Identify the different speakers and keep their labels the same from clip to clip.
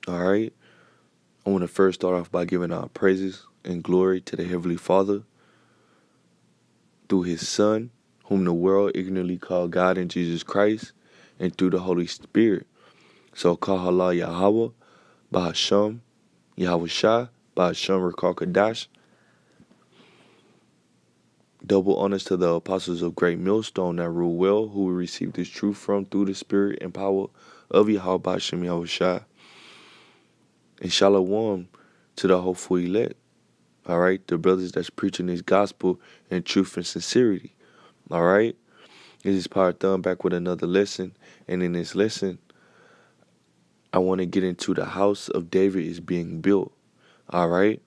Speaker 1: All right. I want to first start off by giving our praises and glory to the Heavenly Father through His Son, whom the world ignorantly called God in Jesus Christ, and through the Holy Spirit. So, Kahala Yahweh, Bahasham, Yahweh Shah, Bahasham Rakakadash. Double honors to the apostles of Great Millstone that rule well, who we received this truth from through the Spirit and power of Yahweh Bahasham Yahweh Shah. And Shalom to the hopeful elect. All right, the brothers that's preaching this gospel in truth and sincerity. All right, this is Power Thumb back with another lesson. And in this lesson, I want to get into the house of David is being built. All right,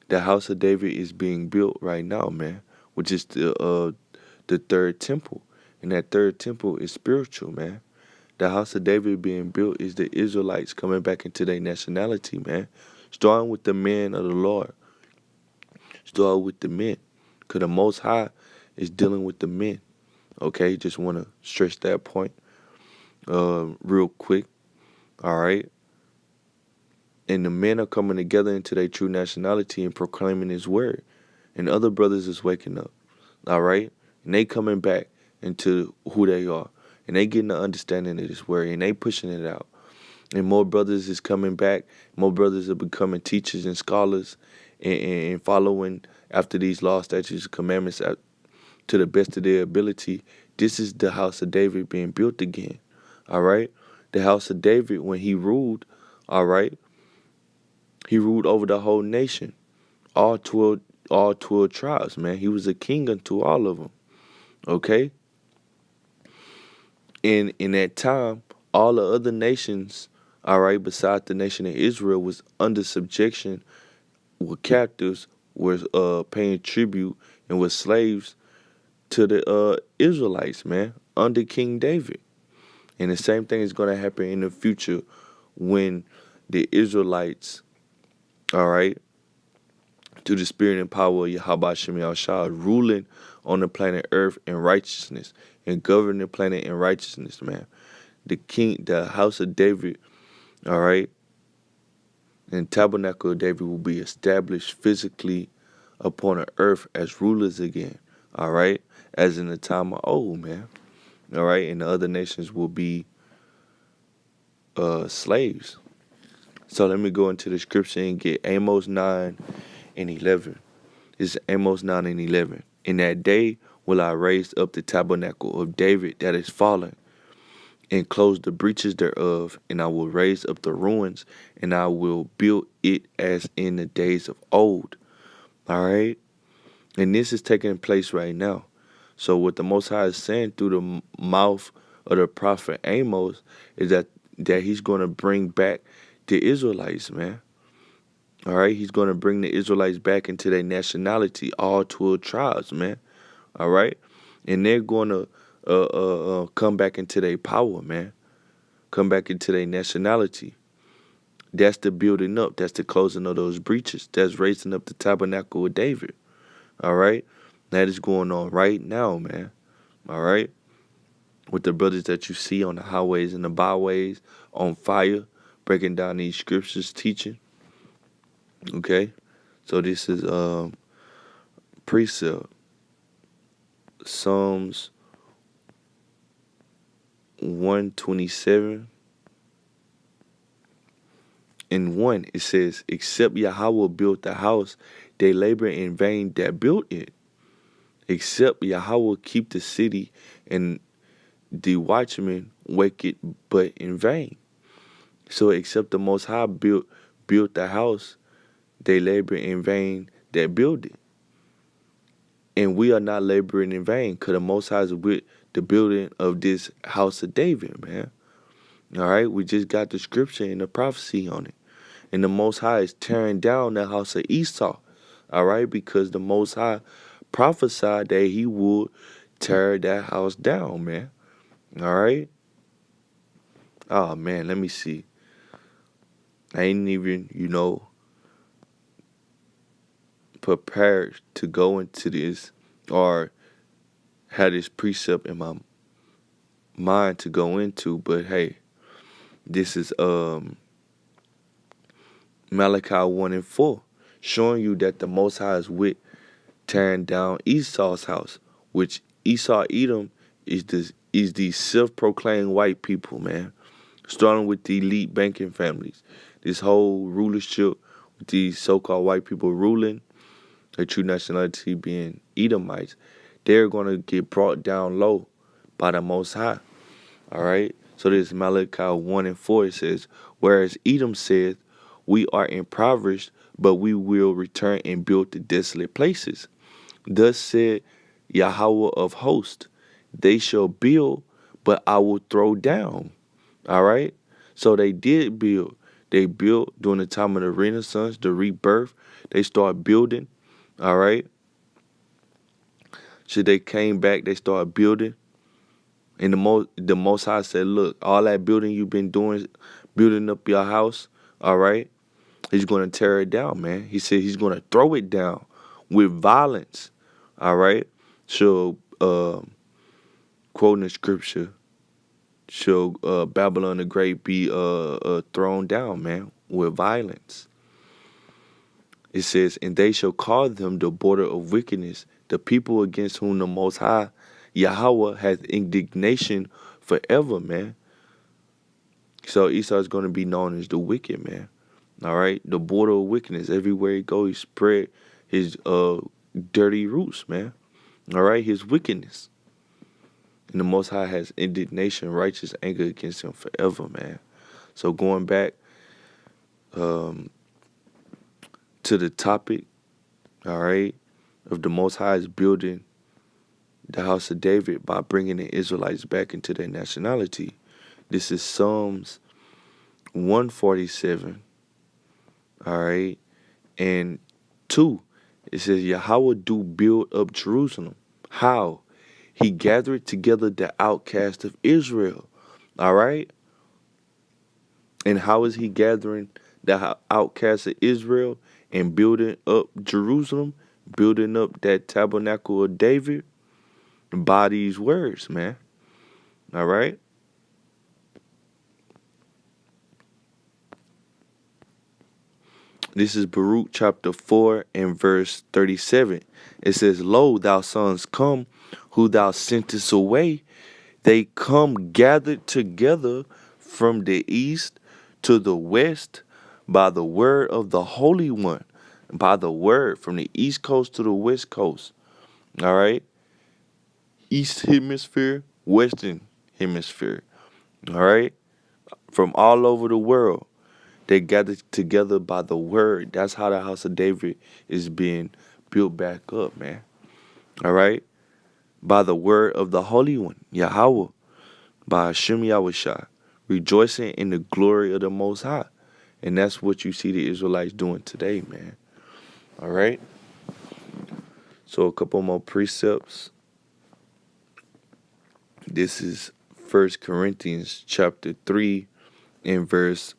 Speaker 1: the house of David is being built right now, man, which is the third temple. And that third temple is spiritual, man. The house of David being built is the Israelites coming back into their nationality, man. Starting with the men of the Lord. Start with the men. Because the Most High is dealing with the men. Okay, just want to stress that point real quick. All right. And the men are coming together into their true nationality and proclaiming His word. And other brothers is waking up. All right. And they coming back into who they are. And they getting the understanding of this word. And they pushing it out. And more brothers is coming back. More brothers are becoming teachers and scholars and following after these laws, statutes, and commandments to the best of their ability. This is the house of David being built again. All right. The house of David, when he ruled, all right, he ruled over the whole nation, all 12 tribes, man. He was a king unto all of them. Okay. And in that time, all the other nations, all right, besides the nation of Israel, was under subjection, were captives, were paying tribute, and were slaves to the Israelites, man, under King David. And the same thing is going to happen in the future when the Israelites, all right, through the spirit and power of Yahweh Shem Shah, ruling on the planet Earth in righteousness and governing the planet in righteousness, man. The house of David, all right, and tabernacle of David will be established physically upon the earth as rulers again, all right, as in the time of old, man. All right, and the other nations will be slaves. So let me go into the scripture and get Amos 9 and 11. This is Amos 9 and 11. In that day will I raise up the tabernacle of David that is fallen, and close the breaches thereof, and I will raise up the ruins, and I will build it as in the days of old. All right? And this is taking place right now. So what the Most High is saying through the mouth of the prophet Amos is that he's going to bring back the Israelites, man. All right? He's going to bring the Israelites back into their nationality, all 12 tribes, man. All right? And they're going to come back into their power, man. Come back into their nationality. That's the building up. That's the closing of those breaches. That's raising up the tabernacle of David. All right? That is going on right now, man. All right? With the brothers that you see on the highways and the byways, on fire, breaking down these scriptures, teaching. Okay? So this is precept. Psalms 127 and 1. It says, except Yahweh built the house, they labor in vain that built it. Except Yahweh keep the city, and the watchmen wake it but in vain. So except the Most High built the house, they labor in vain that build it. And we are not laboring in vain, because the Most High is with the building of this house of David, man. All right, we just got the scripture and the prophecy on it. And the Most High is tearing down the house of Esau, all right, because the Most High prophesied that he would tear that house down, man. All right. Oh, man, let me see. I ain't even, prepared to go into this or had this precept in my mind to go into, but hey, This is Malachi 1 and 4, showing you that the Most High is with tearing down Esau's house, which Esau Edom is these self-proclaimed white people, man. Starting with the elite banking families. This whole rulership with these so-called white people ruling, their true nationality being Edomites, they're going to get brought down low by the Most High. All right? So this Malachi 1 and 4, it says, whereas Edom said, we are impoverished, but we will return and build the desolate places. Thus said Yahweh of hosts, they shall build, but I will throw down. All right? So they did build. They built during the time of the Renaissance, the rebirth. They started building. All right? So they came back, they started building. And the Most High said, look, all that building you've been doing, building up your house, all right? He's going to tear it down, man. He said he's going to throw it down with violence, all right? So, quoting the scripture, shall Babylon the Great be thrown down, man, with violence. It says, and they shall call them the border of wickedness, the people against whom the Most High, Yahweh, hath indignation forever, man. So Esau is going to be known as the wicked, man. All right? The border of wickedness. Everywhere he goes, he spread his dirty roots, man. All right? His wickedness. And the Most High has indignation, righteous anger against him forever, man. So going back to the topic, all right, of the Most High is building the house of David by bringing the Israelites back into their nationality. This is Psalms 147, all right, and 2. It says, Yahweh do build up Jerusalem. How? He gathered together the outcast of Israel, all right? And how is he gathering the outcasts of Israel and building up Jerusalem, building up that tabernacle of David? By these words, man. All right? This is Baruch chapter 4 and verse 37. It says, lo, thou sons come, who thou sentest away. They come gathered together from the east to the west by the word of the Holy One. By the word from the east coast to the west coast. All right? East hemisphere, western hemisphere. All right? From all over the world. They gathered together by the word. That's how the house of David is being built back up, man. All right? By the word of the Holy One, Yahweh. By Hashem Yahushua. Rejoicing in the glory of the Most High. And that's what you see the Israelites doing today, man. All right? So a couple more precepts. This is 1 Corinthians chapter 3 and verse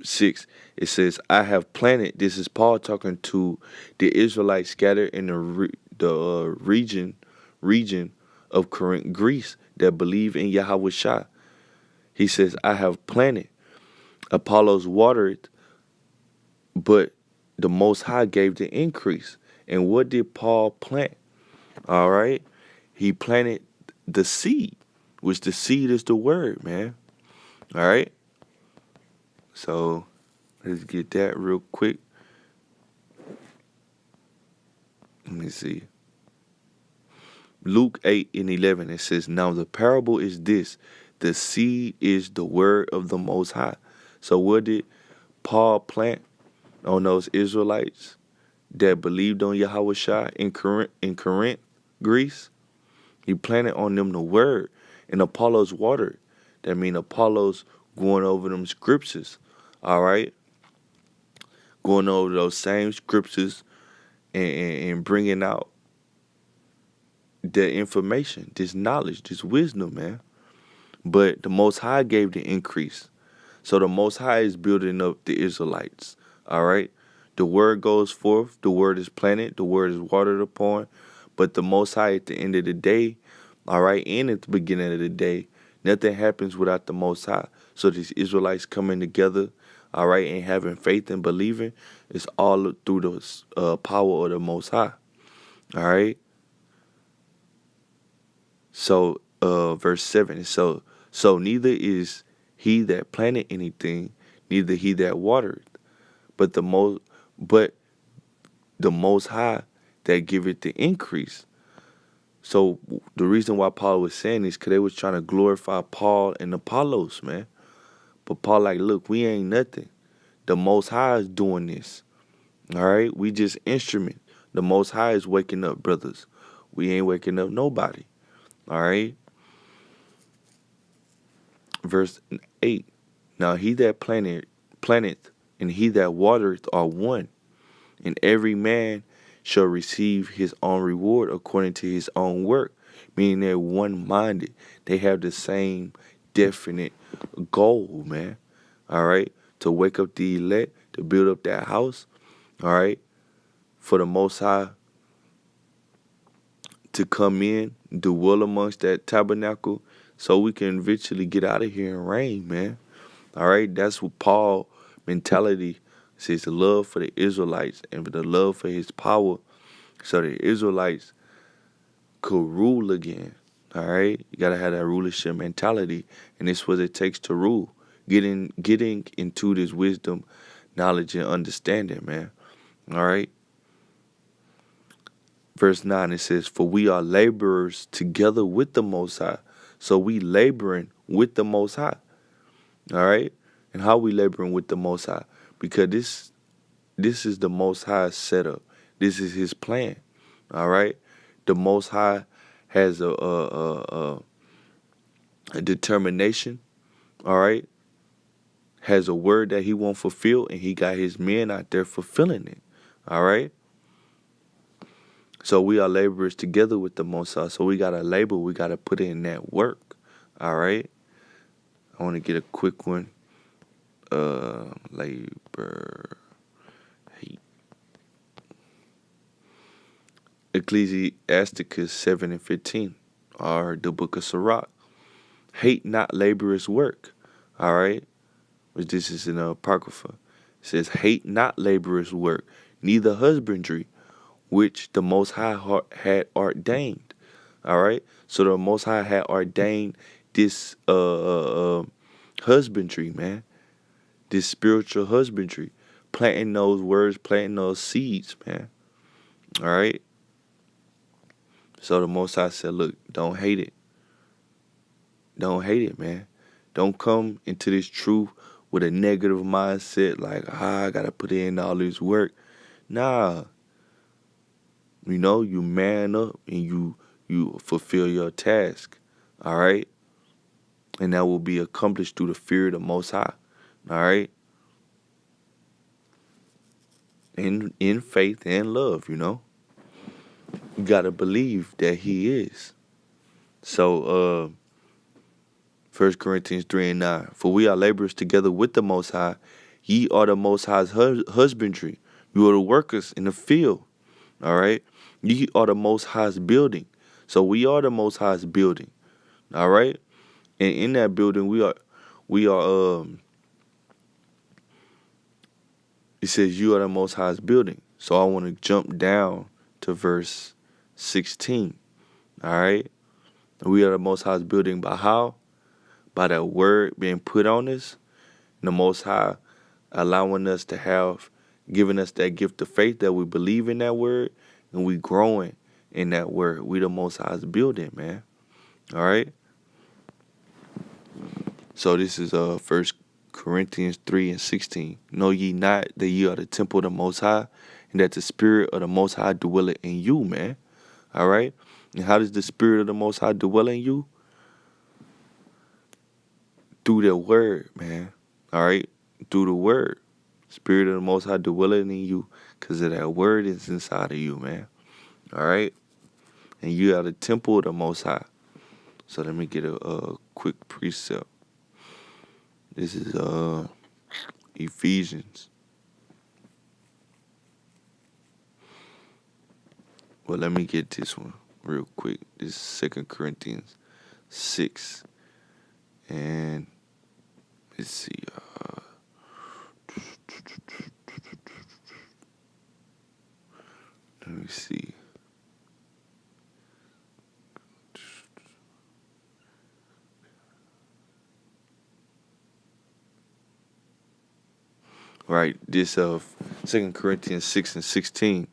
Speaker 1: 6. It says, I have planted. This is Paul talking to the Israelites scattered in the region of Corinth, Greece, that believe in Yahweh Shah. He says, I have planted. Apollos watered, but the Most High gave the increase. And what did Paul plant? All right? He planted the seed, which the seed is the word, man. All right? So let's get that real quick. Let me see. Luke 8 and 11, it says, now the parable is this. The seed is the word of the Most High. So what did Paul plant on those Israelites that believed on Yahweh Shah in Corinth, Greece? He planted on them the word, and Apollos watered. That means Apollos going over them scriptures, all right? Going over those same scriptures and bringing out the information, this knowledge, this wisdom, man. But the Most High gave the increase. So the Most High is building up the Israelites, all right? The word goes forth, the word is planted, the word is watered upon, but the Most High at the end of the day All right, and at the beginning of the day, nothing happens without the Most High. So these Israelites coming together, all right, and having faith and believing, it's all through the power of the Most High. All right. So, verse 7. So neither is he that planted anything, neither he that watered, but but the Most High that giveth the increase. So the reason why Paul was saying this, because they was trying to glorify Paul and Apollos, man. But Paul like, look, we ain't nothing. The Most High is doing this. All right? We just instrument. The Most High is waking up, brothers. We ain't waking up nobody. All right? Verse 8. Now he that planteth, and he that watereth are one, and every man shall receive his own reward according to his own work. Meaning they're one-minded. They have the same definite goal, man. All right? To wake up the elect, to build up that house, all right? For the Most High to come in, dwell amongst that tabernacle, so we can eventually get out of here and reign, man. All right? That's what Paul mentality says, the love for the Israelites and the love for his power, so the Israelites could rule again. All right? You got to have that rulership mentality, and it's what it takes to rule. Getting into this wisdom, knowledge, and understanding, man. All right? Verse 9, it says, for we are laborers together with the Most High. So we laboring with the Most High. All right? And how we laboring with the Most High? Because this is the Most High setup. This is his plan. All right? The Most High has a determination. All right? Has a word that he won't fulfill, and he got his men out there fulfilling it. All right? So we are laborers together with the Most High. So we got to labor. We got to put in that work. All right? I want to get a quick one. Labor. Hate. Ecclesiasticus 7 and 15. Or the book of Sirach. Hate not laborers' work. All right? Which this is in Apocrypha. It says, hate not laborers' work, neither husbandry, which the Most High had ordained. All right? So the Most High had ordained this husbandry, man. This spiritual husbandry. Planting those words, planting those seeds, man. All right? So the Most High said, look, don't hate it. Don't hate it, man. Don't come into this truth with a negative mindset like, I got to put in all this work. Nah. You know, you man up and you fulfill your task. All right? And that will be accomplished through the fear of the Most High. All right? In faith and love, you know? You got to believe that he is. So, 1 Corinthians 3 and 9. For we are laborers together with the Most High. Ye are the Most High's husbandry. You are the workers in the field. All right? Ye are the Most High's building. So we are the Most High's building. All right? And in that building, we are it says you are the Most High's building. So I want to jump down to verse 16. All right? We are the Most High's building by how? By that word being put on us. And the Most High allowing us to have, giving us that gift of faith that we believe in that word. And we growing in that word. We the Most High's building, man. All right? So this is 1 Corinthians 3 and 16. Know ye not that ye are the temple of the Most High, and that the Spirit of the Most High dwelleth in you, man. All right? And how does the Spirit of the Most High dwell in you? Through the word, man. All right? Through the word. Spirit of the Most High dwelling in you, because of that word is inside of you, man. All right? And you are the temple of the Most High. So let me get a quick precept. This is Ephesians. Well, let me get this one. real quick. This is 2 Corinthians 6. And let's see. Let me see. Right, this of 2 Corinthians 6 and 16.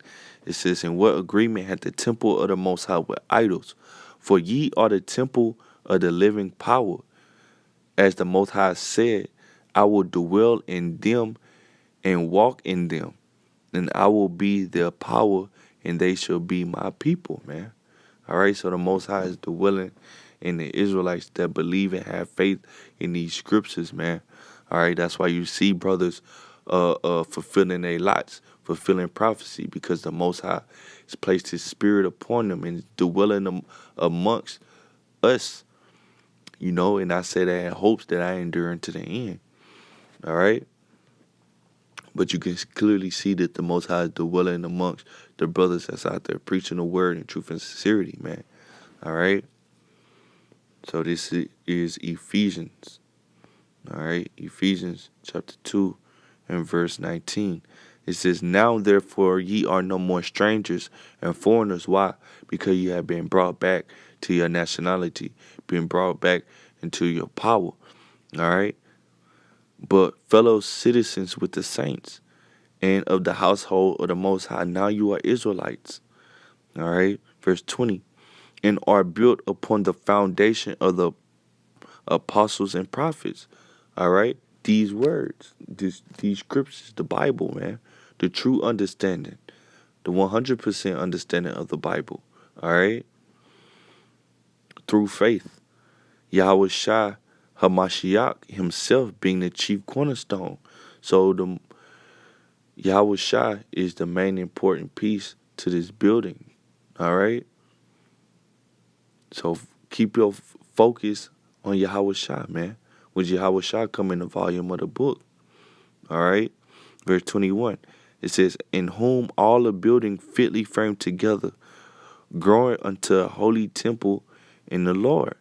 Speaker 1: It says, "In what agreement hath the temple of the Most High with idols? For ye are the temple of the living power. As the Most High said, I will dwell in them and walk in them, and I will be their power, and they shall be my people," man. All right, so the Most High is dwelling in the Israelites that believe and have faith in these scriptures, man. All right, that's why you see brothers fulfilling their lots, fulfilling prophecy, because the Most High has placed His Spirit upon them and dwelling amongst us, and I say that in hopes that I endure unto the end. All right. But you can clearly see that the Most High is dwelling amongst the brothers that's out there preaching the word in truth and sincerity, man. All right. So this is Ephesians. All right. Ephesians chapter 2 and verse 19. It says, "Now therefore ye are no more strangers and foreigners." Why? Because you have been brought back to your nationality, been brought back into your power. All right. But fellow citizens with the saints and of the household of the Most High. Now you are Israelites. All right. Verse 20. "And are built upon the foundation of the apostles and prophets." All right. These words, these scriptures, the Bible, man. The true understanding. The 100% understanding of the Bible. All right. Through faith. Yahweh Shai Hamashiach himself being the chief cornerstone. So the Yahweh Shai is the main important piece to this building. All right. So keep your focus on Yahweh Shai, man. When Yahweh Shai come in the volume of the book. All right. Verse 21. It says, "In whom all the building fitly framed together, growing unto a holy temple in the Lord,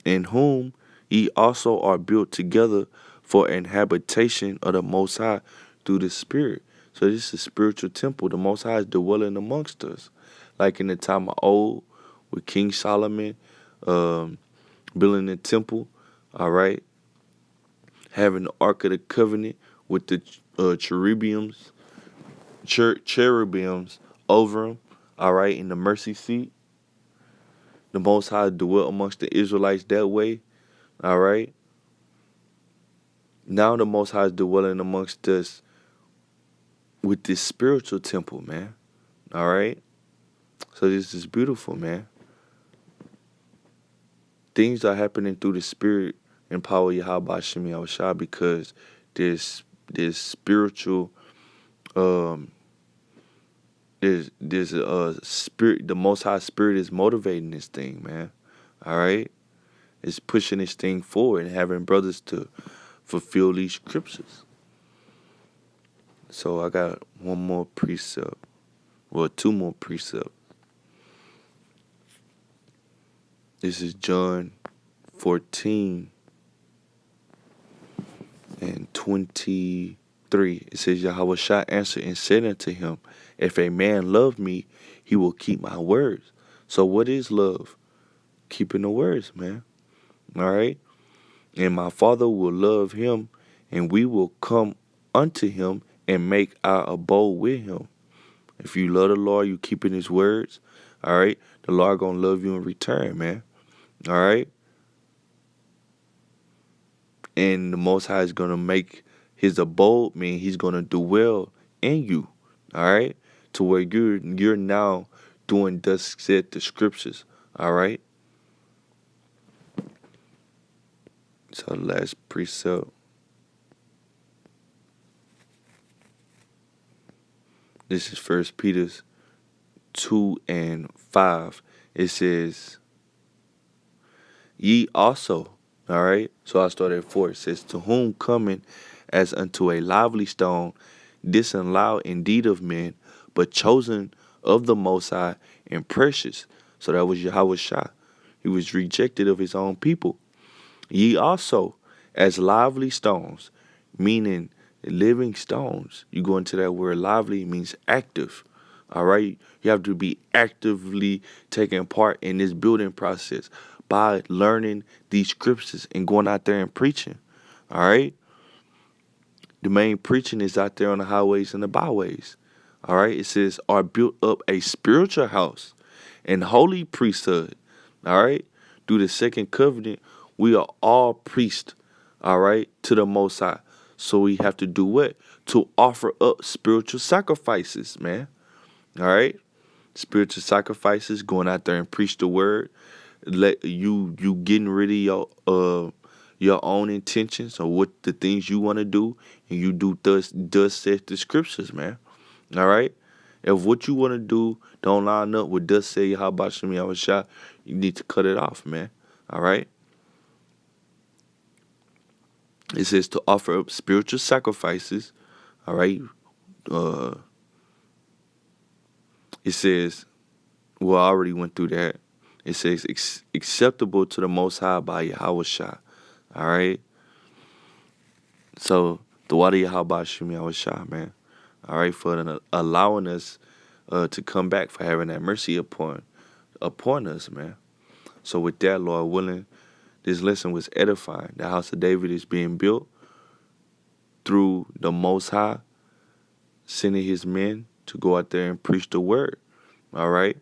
Speaker 1: in whom ye also are built together for an habitation of the Most High through the Spirit." So this is a spiritual temple. The Most High is dwelling amongst us. Like in the time of old with King Solomon building the temple, all right, having the Ark of the Covenant with the cherubims over him, all right, in the mercy seat. The Most High dwelt amongst the Israelites that way, all right. Now the Most High is dwelling amongst us with this spiritual temple, man. All right. So this is beautiful, man. Things are happening through the Spirit and power of Yahweh Shem Yahweh because there's spiritual there's a spirit. The Most High Spirit is motivating this thing, man. All right. It's pushing this thing forward and having brothers to fulfill these scriptures. So I got one more precept. Well, two more precepts. This is John 14 and 23. It says, "Yahweh Shai answered and said unto him, If a man love me, he will keep my words." So what is love? Keeping the words, man. All right. "And my Father will love him, and we will come unto him and make our abode with him." If you love the Lord, you keeping his words, all right, the Lord gonna love you in return, man. All right. And the Most High is gonna make his abode, mean he's gonna dwell in you, all right, to where you're now doing thus said the scriptures, all right. So last precept. This is 1 Peter 2 and 5. It says, "Ye also," all right. So I started at 4. It says, "To whom coming as unto a lively stone, disallowed indeed of men, but chosen of the Most High and precious." So that was Yahweh Shah. He was rejected of his own people. Ye also, as lively stones, meaning living stones. You go into that word lively, it means active. All right? You have to be actively taking part in this building process by learning these scriptures and going out there and preaching. All right? The main preaching is out there on the highways and the byways. All right? It says, are built up a spiritual house and holy priesthood. All right? Through the second covenant, we are all priests. All right? To the Most High. So we have to do what? To offer up spiritual sacrifices, man. All right? Spiritual sacrifices, going out there and preach the word. Let you getting rid of your own intentions or what the things you want to do, and you do thus says the scriptures, man. All right? If what you want to do don't line up with thus say how about Shemi Awashah, you need to cut it off, man. All right? It says to offer up spiritual sacrifices. All right? It says, well, I already went through that. It says acceptable to the Most High by Yahweh Shah. All right? So, the Wadi Yahweh Shemi Awashah, man. All right? For allowing us to come back, for having that mercy upon us, man. So with that, Lord willing, this lesson was edifying. The house of David is being built through the Most High, sending his men to go out there and preach the word. All right?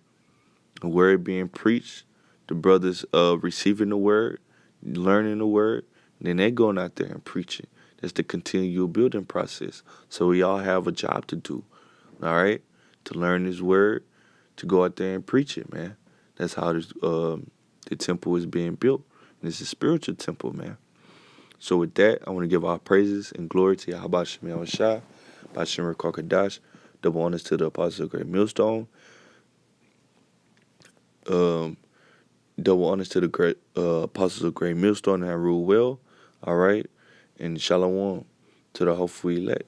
Speaker 1: The word being preached, the brothers receiving the word, learning the word, and then they going out there and preaching. That's the continual building process. So we all have a job to do. All right? To learn his word, to go out there and preach it, man. That's how the temple is being built. And it's a spiritual temple, man. So with that, I want to give our praises and glory to Yahweh Shemi Awashah, Bashem Rakakadash, double honors to the Apostles of Great Millstone, double honors to the great Apostles of Great Millstone that rule well, all right, and shalom to the hopefully elect.